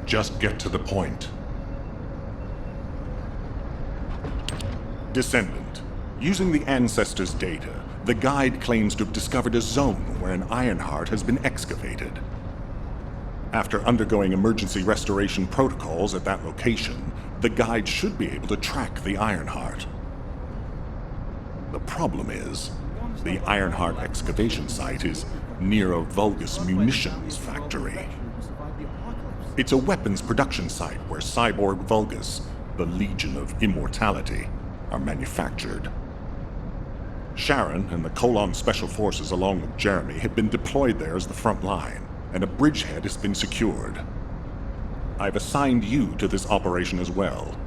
Just get to the point. Descendant. Using the ancestors' data, the guide claims to have discovered a zone where an Ironheart has been excavated. After undergoing emergency restoration protocols at that location, the guide should be able to track the Ironheart. The problem is, the Ironheart excavation site is near a Vulgus munitions factory. It's a weapons production site where cyborg Vulgus, the Legion of Immortality, are manufactured. Sharon and the Colon Special Forces along with Jeremy have been deployed there as the front line, and a bridgehead has been secured. I've assigned you to this operation as well.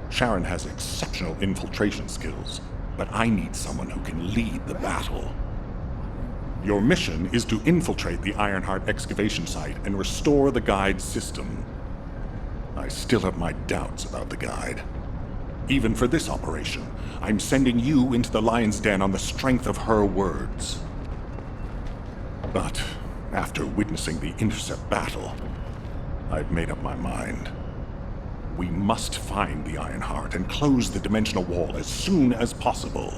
Sharon has exceptional infiltration skills, but I need someone who can lead the battle. Your mission is to infiltrate the Ironheart excavation site and restore the guide's system. I still have my doubts about the guide. Even for this operation, I'm sending you into the Lion's Den on the strength of her words. But after witnessing the intercept battle, I've made up my mind. We must find the Ironheart and close the dimensional wall as soon as possible.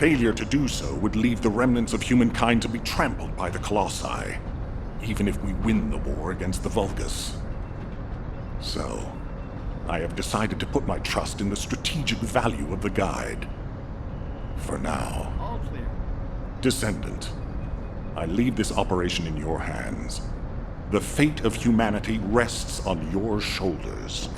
Failure to do so would leave the remnants of humankind to be trampled by the Colossi, even if we win the war against the Vulgus. So, I have decided to put my trust in the strategic value of the guide. For now. All clear. Descendant, I leave this operation in your hands. The fate of humanity rests on your shoulders.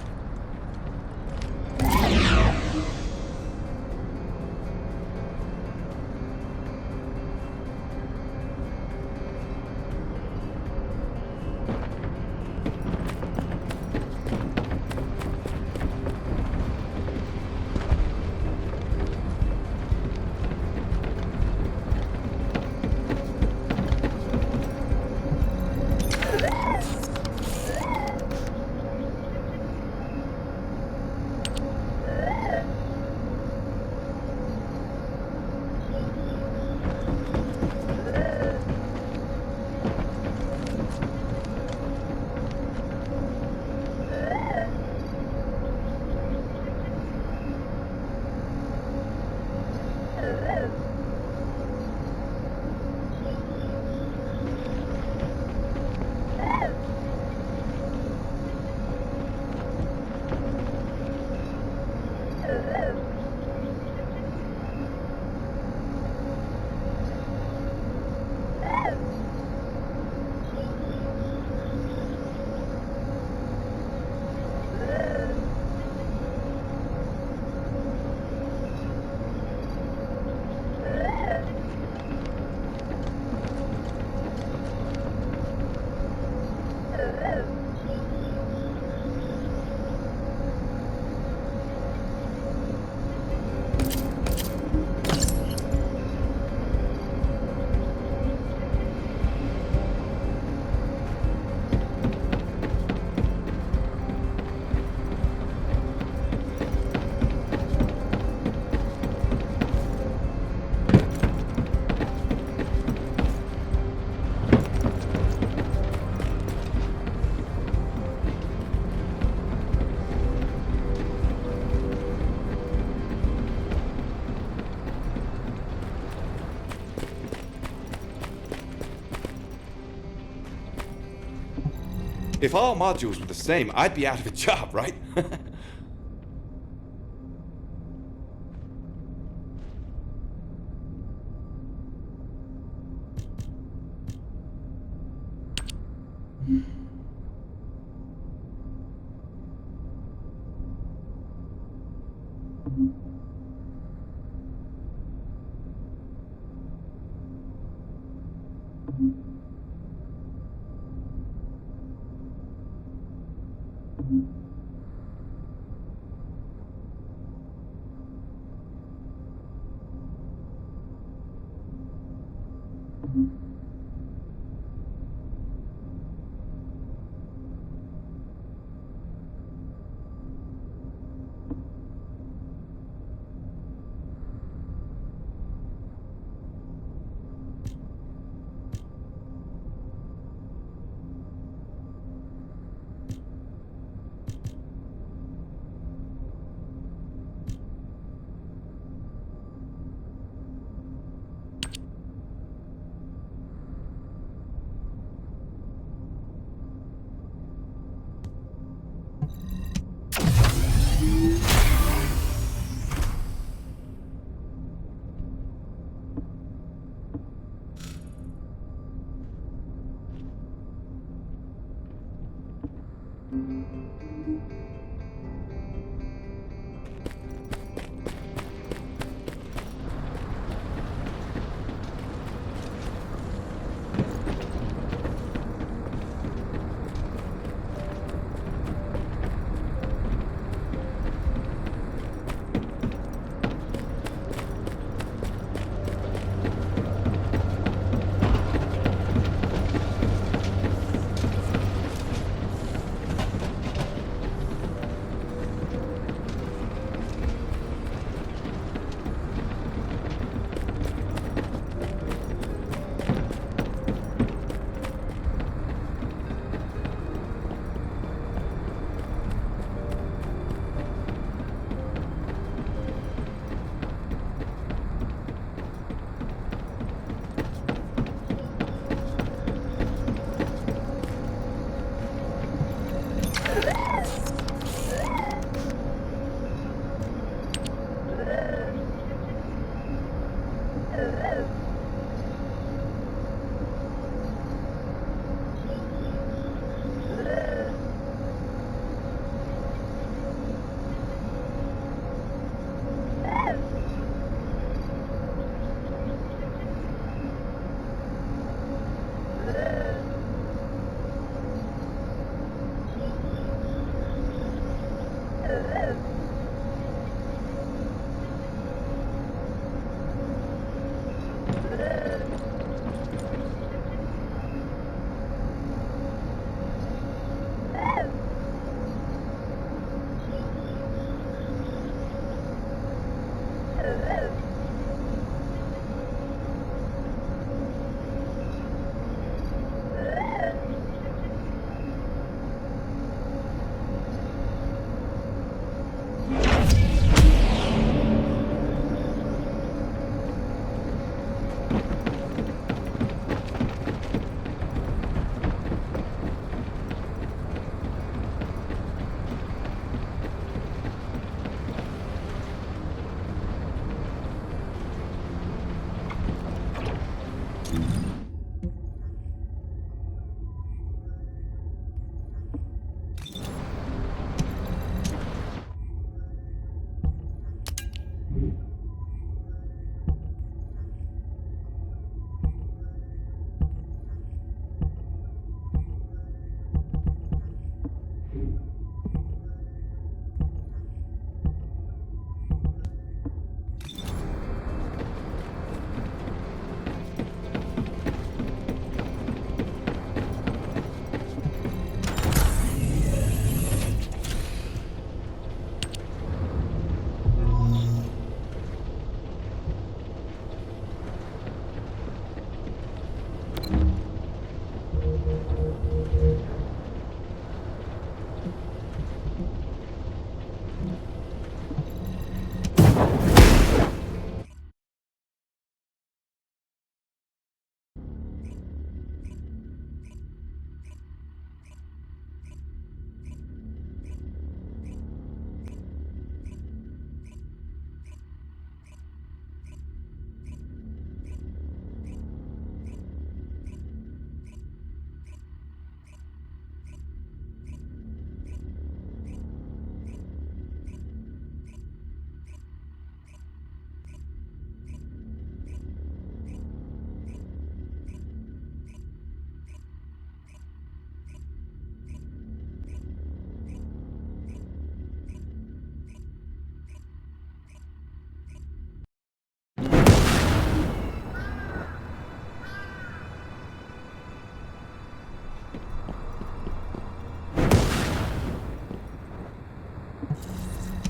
If all modules were the same, I'd be out of a job, right?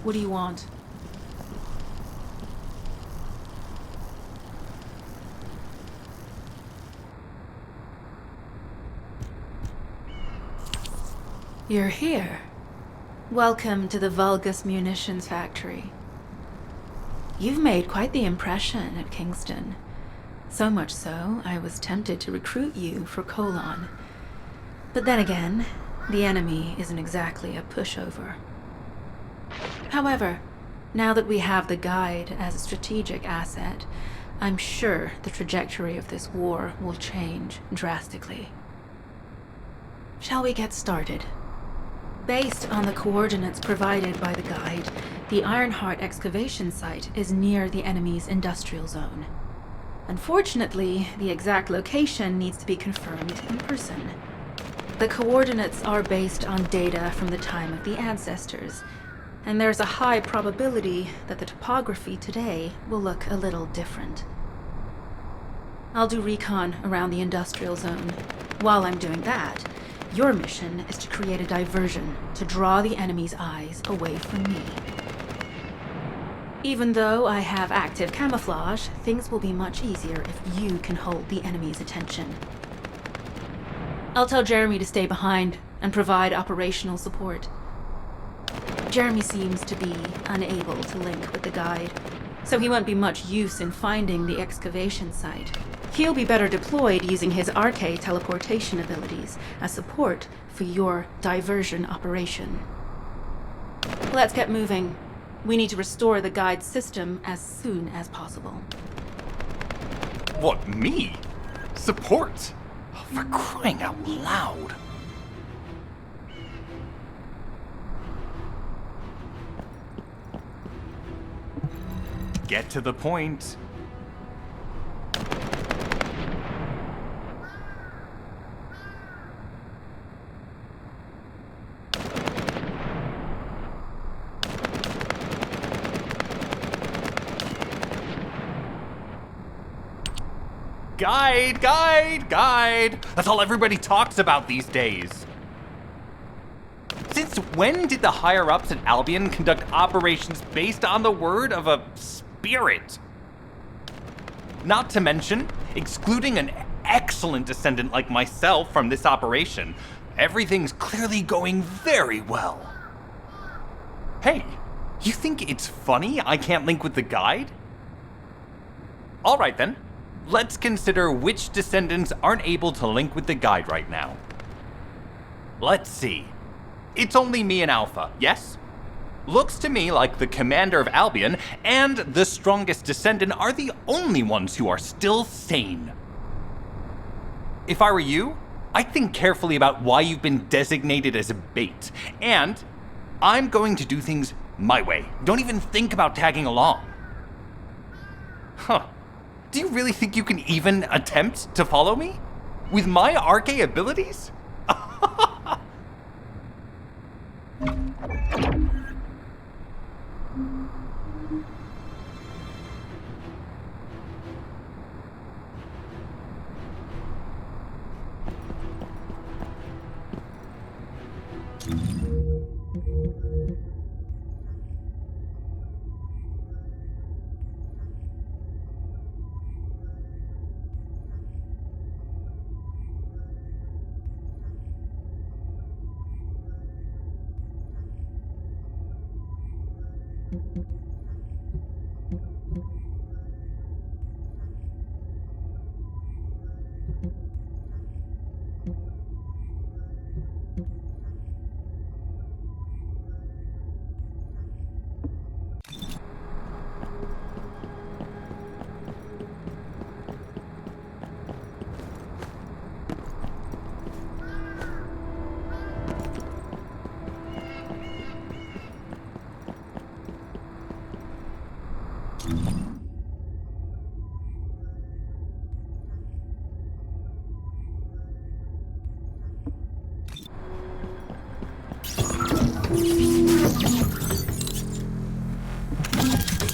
What do you want? You're here. Welcome to the Vulgus Munitions Factory. You've made quite the impression at Kingston. So much so, I was tempted to recruit you for Colon. But then again, the enemy isn't exactly a pushover. However, now that we have the guide as a strategic asset, I'm sure the trajectory of this war will change drastically. Shall we get started? Based on the coordinates provided by the guide, the Ironheart excavation site is near the enemy's industrial zone. Unfortunately, the exact location needs to be confirmed in person. The coordinates are based on data from the time of the ancestors, and there's a high probability that the topography today will look a little different. I'll do recon around the industrial zone. While I'm doing that, your mission is to create a diversion to draw the enemy's eyes away from me. Even though I have active camouflage, things will be much easier if you can hold the enemy's attention. I'll tell Jeremy to stay behind and provide operational support. Jeremy seems to be unable to link with the guide, so he won't be much use in finding the excavation site. He'll be better deployed using his arcade teleportation abilities as support for your diversion operation. Let's get moving. We need to restore the guide's system as soon as possible. What, me? Support? Oh, for crying out loud. Get to the point. Guide! That's all everybody talks about these days. Since when did the higher-ups at Albion conduct operations based on the word of a spirit? Not to mention, excluding an excellent descendant like myself from this operation, everything's clearly going very well. Hey, you think it's funny I can't link with the guide? All right then. Let's consider which descendants aren't able to link with the guide right now. Let's see. It's only me and Alpha, yes? Looks to me like the commander of Albion and the strongest descendant are the only ones who are still sane. If I were you, I'd think carefully about why you've been designated as a bait, and I'm going to do things my way. Don't even think about tagging along. Huh. Do you really think you can even attempt to follow me? With my arcane abilities?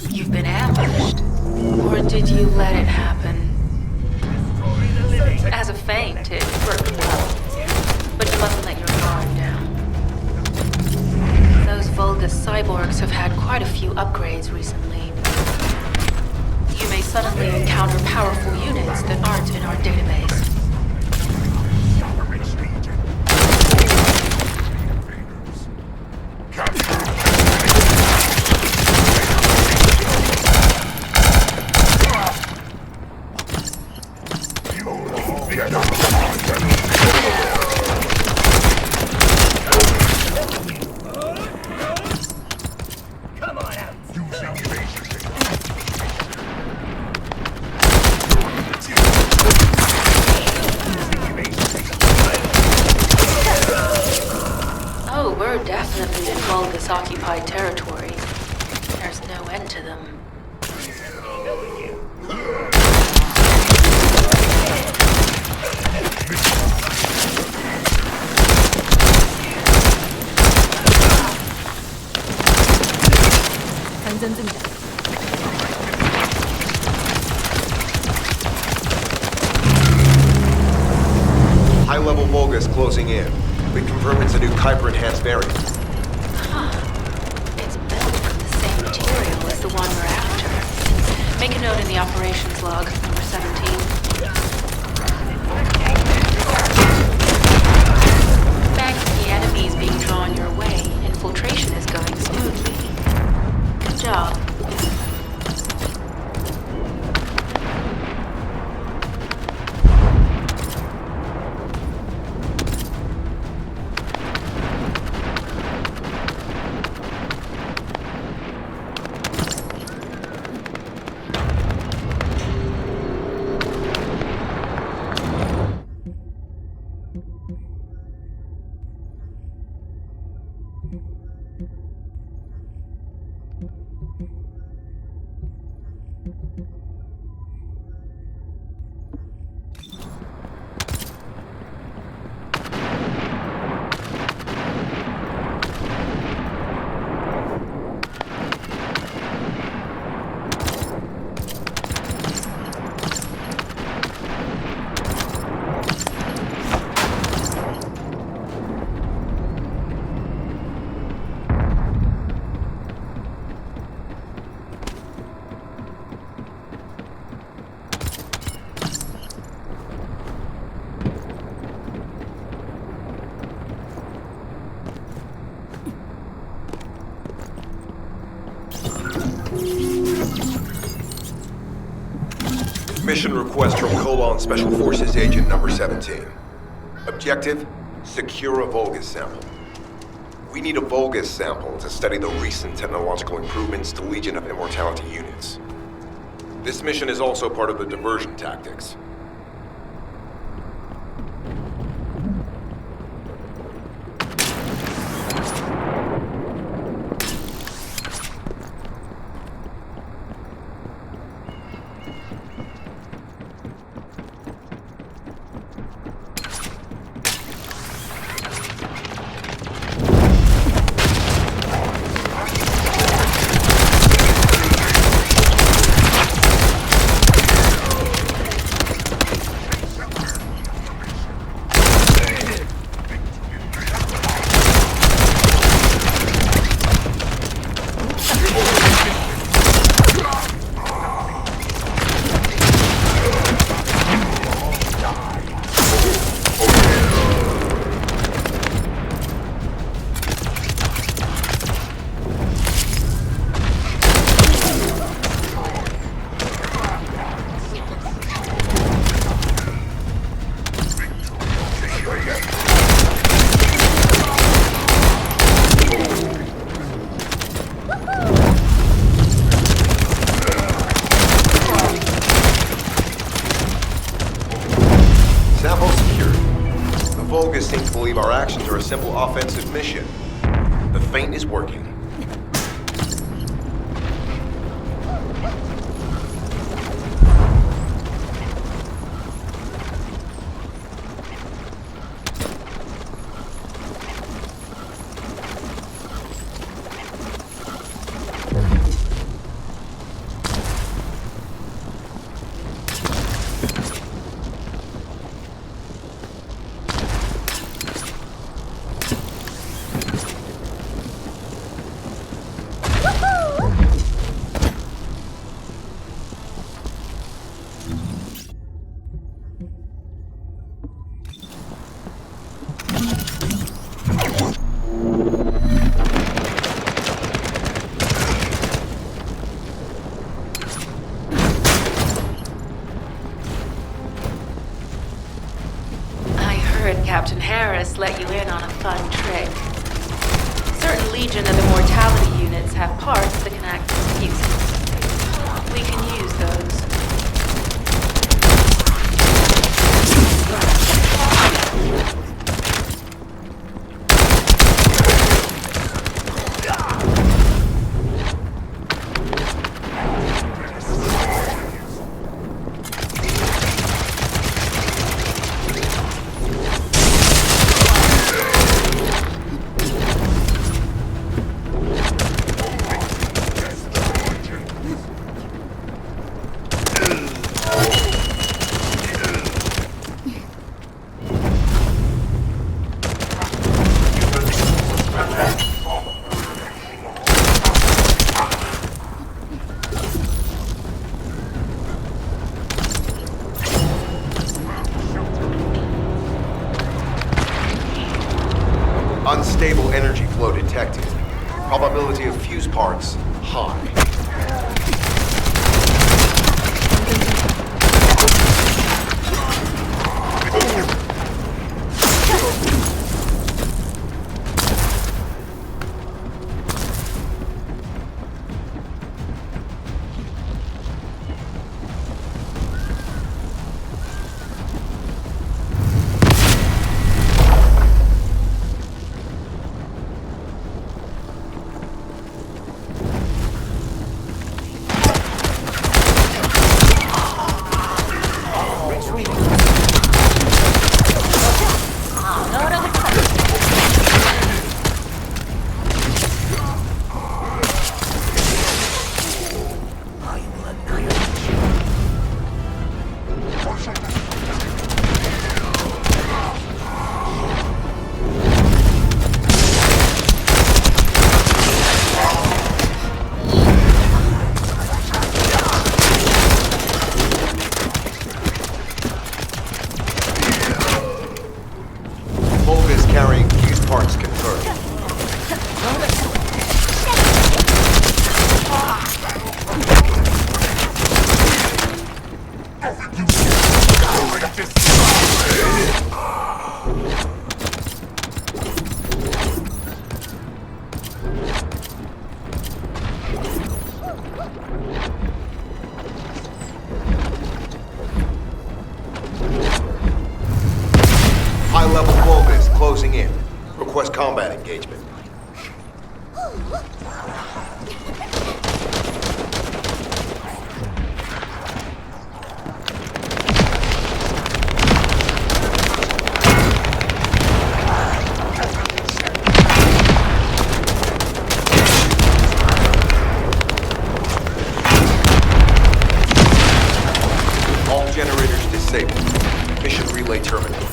You've been ambushed. Or did you let it happen? As a feint, it worked well. But you mustn't let your guard down. Those Vulgus Volga's cyborgs have had quite a few upgrades recently. You may suddenly encounter powerful units that aren't in our database. Oh, we're definitely in Volgas-occupied territory. There's no end to them. High-level Volgas closing in. We confirm it's a new Kuiper-enhanced variant. Huh. It's built from the same material as the one we're after. Make a note in the operations log, number 17. Thanks to the enemies being drawn your way, infiltration is going smoothly. Good job. Mission request from Colon Special Forces Agent number 17. Objective, secure a Volgas sample. We need a Volgas sample to study the recent technological improvements to Legion of Immortality units. This mission is also part of the diversion tactics. Seem to believe our actions are a simple offensive mission. The feint is working. region of the mortality units have parts that can act as fuses. We can use those. Unstable energy flow detected. Probability of fuse parts, high. Carrying fused parts confirmed. High-level Vulgus closing in. Request combat engagement. All generators disabled. Mission relay terminated.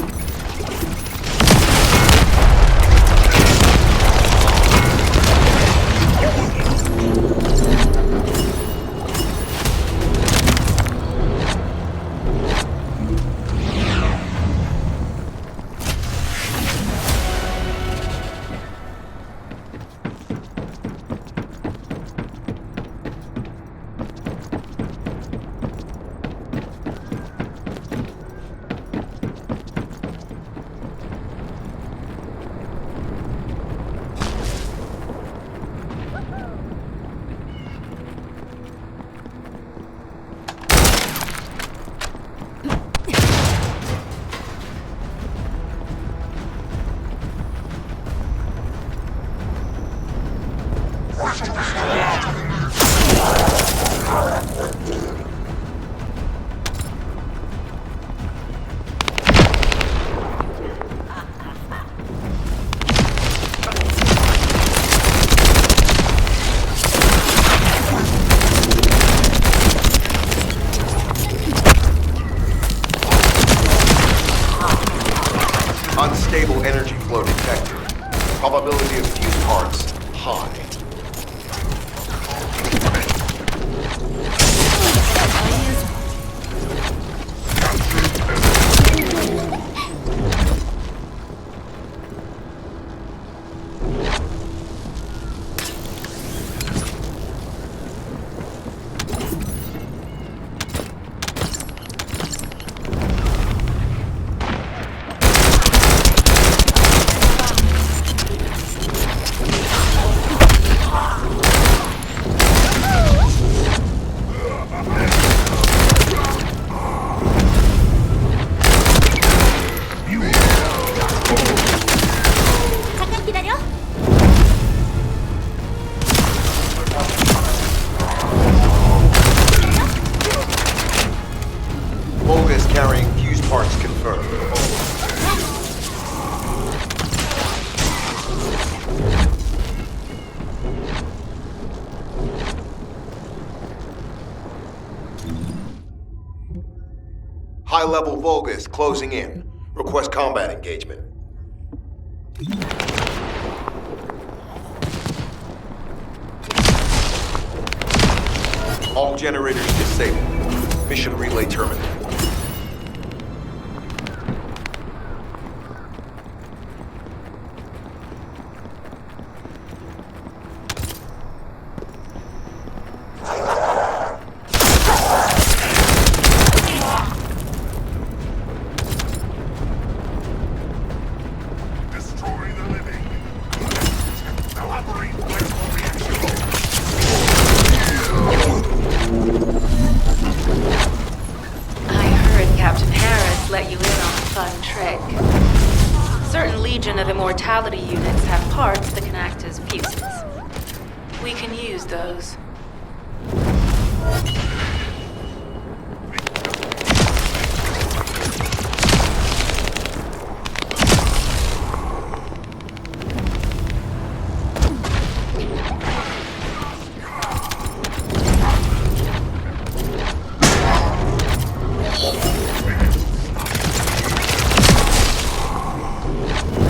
Unstable energy flow detected. Probability of fuse parts, high. High-level Vulgus closing in. Request combat engagement. All generators disabled. Mission relay terminated. Mortality units have parts that can act as fuses. We can use those.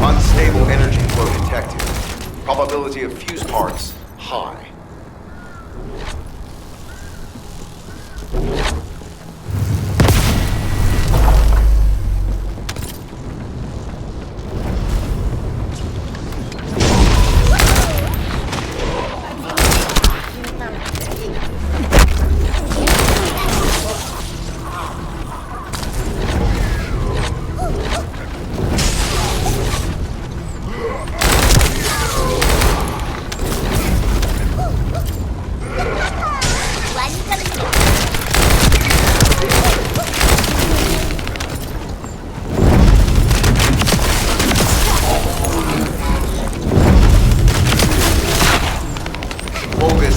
Unstable energy flow detected. Probability of fuse parts, high.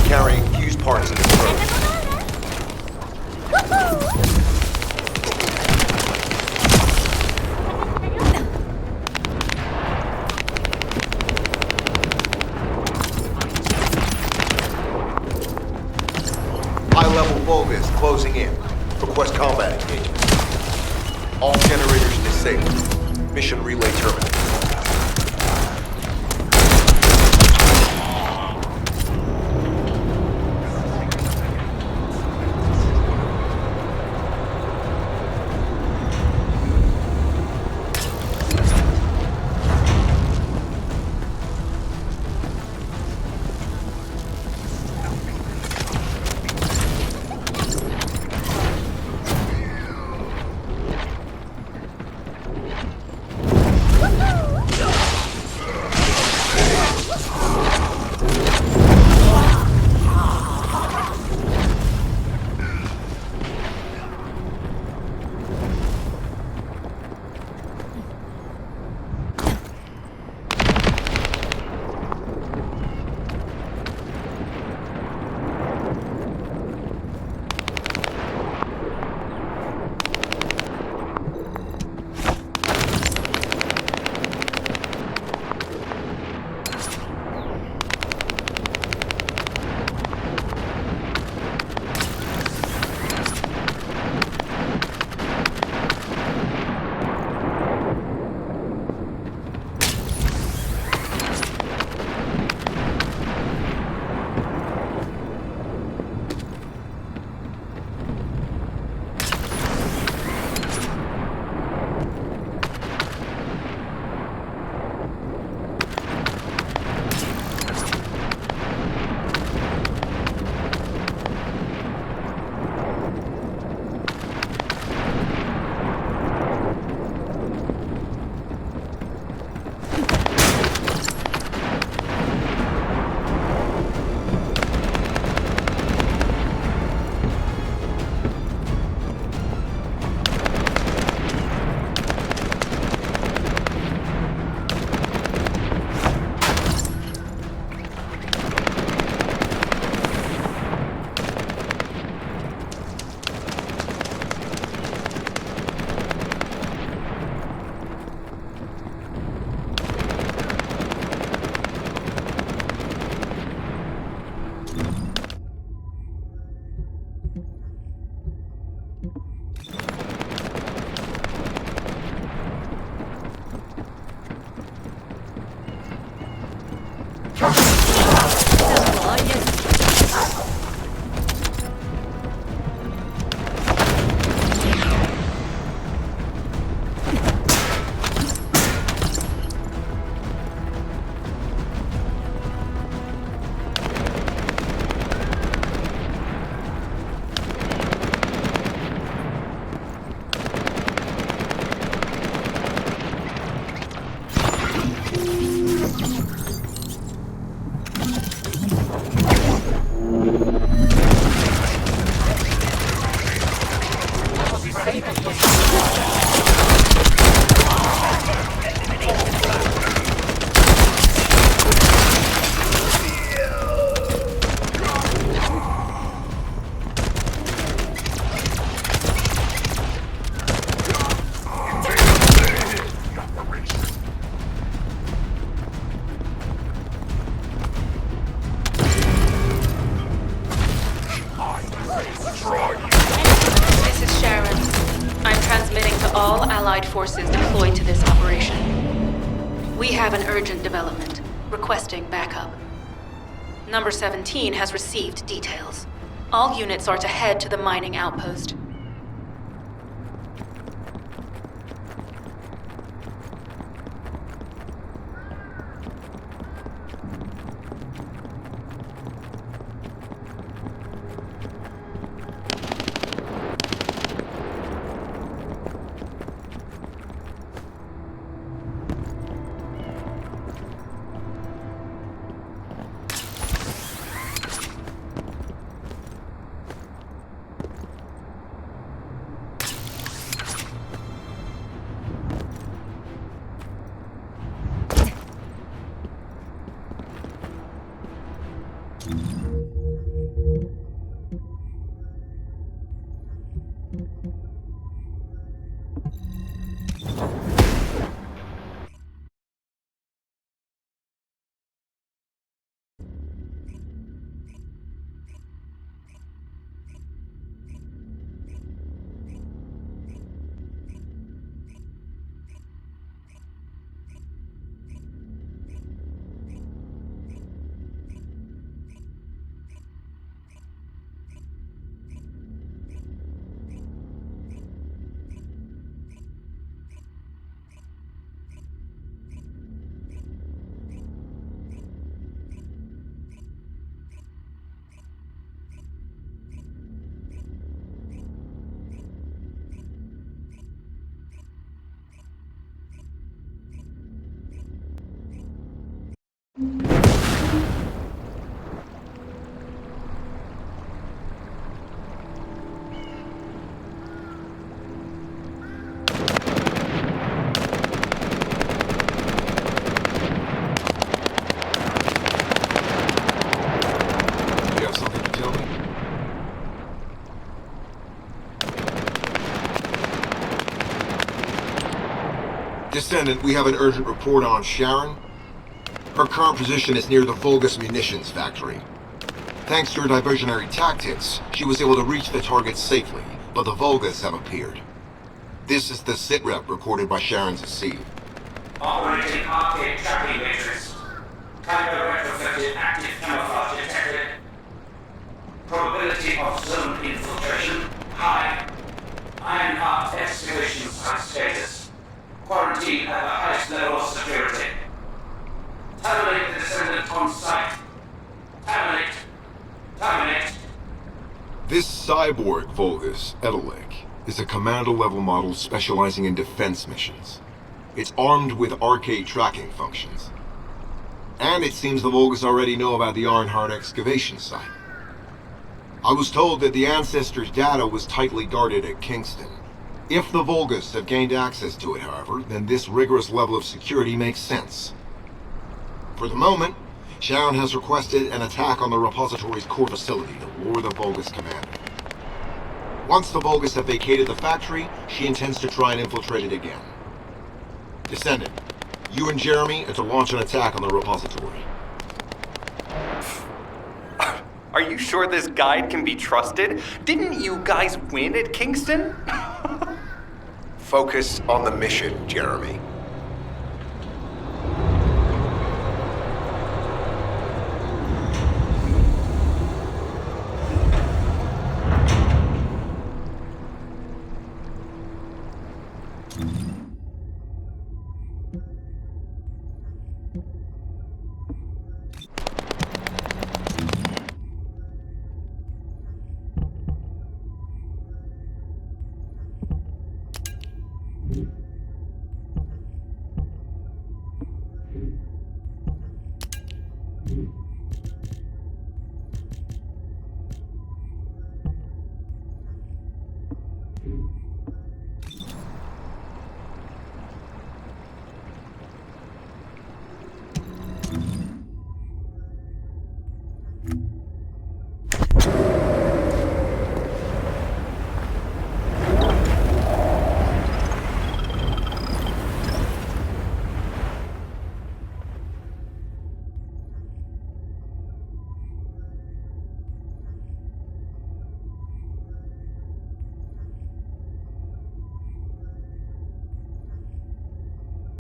Carrying fuse parts in the throat. High-level Vulgus closing in. Request combat engagement. All generators disabled. Mission relay terminated. Allied forces deployed to this operation. We have an urgent development, requesting backup. Number 17 has received details. All units are to head to the mining outpost. Descendant, we have an urgent report on Sharon. Her current position is near the Vulgus munitions factory. Thanks to her diversionary tactics, she was able to reach the target safely, but the Vulgus have appeared. This is the sitrep recorded by Sharon's AC. Operating Parte tracking matrix. Timer retrofitted active camouflage detected. Probability of zone infiltration high. Ironheart excavation site status. Quarantine at the highest level of security. Terminate the Descendant on site. Terminate. Terminate. This cyborg Vulgus, Edelek, is a commando-level model specializing in defense missions. It's armed with arcade tracking functions. And it seems the Vulgus already know about the Ironheart excavation site. I was told that the Ancestors' data was tightly guarded at Kingston. If the Vulgus have gained access to it, however, then this rigorous level of security makes sense. For the moment, Sharon has requested an attack on the repository's core facility to lure the Vulgus commander. Once the Vulgus have vacated the factory, she intends to try and infiltrate it again. Descendant, you and Jeremy are to launch an attack on the repository. Are you sure this guide can be trusted? Didn't you guys win at Kingston? Focus on the mission, Jeremy.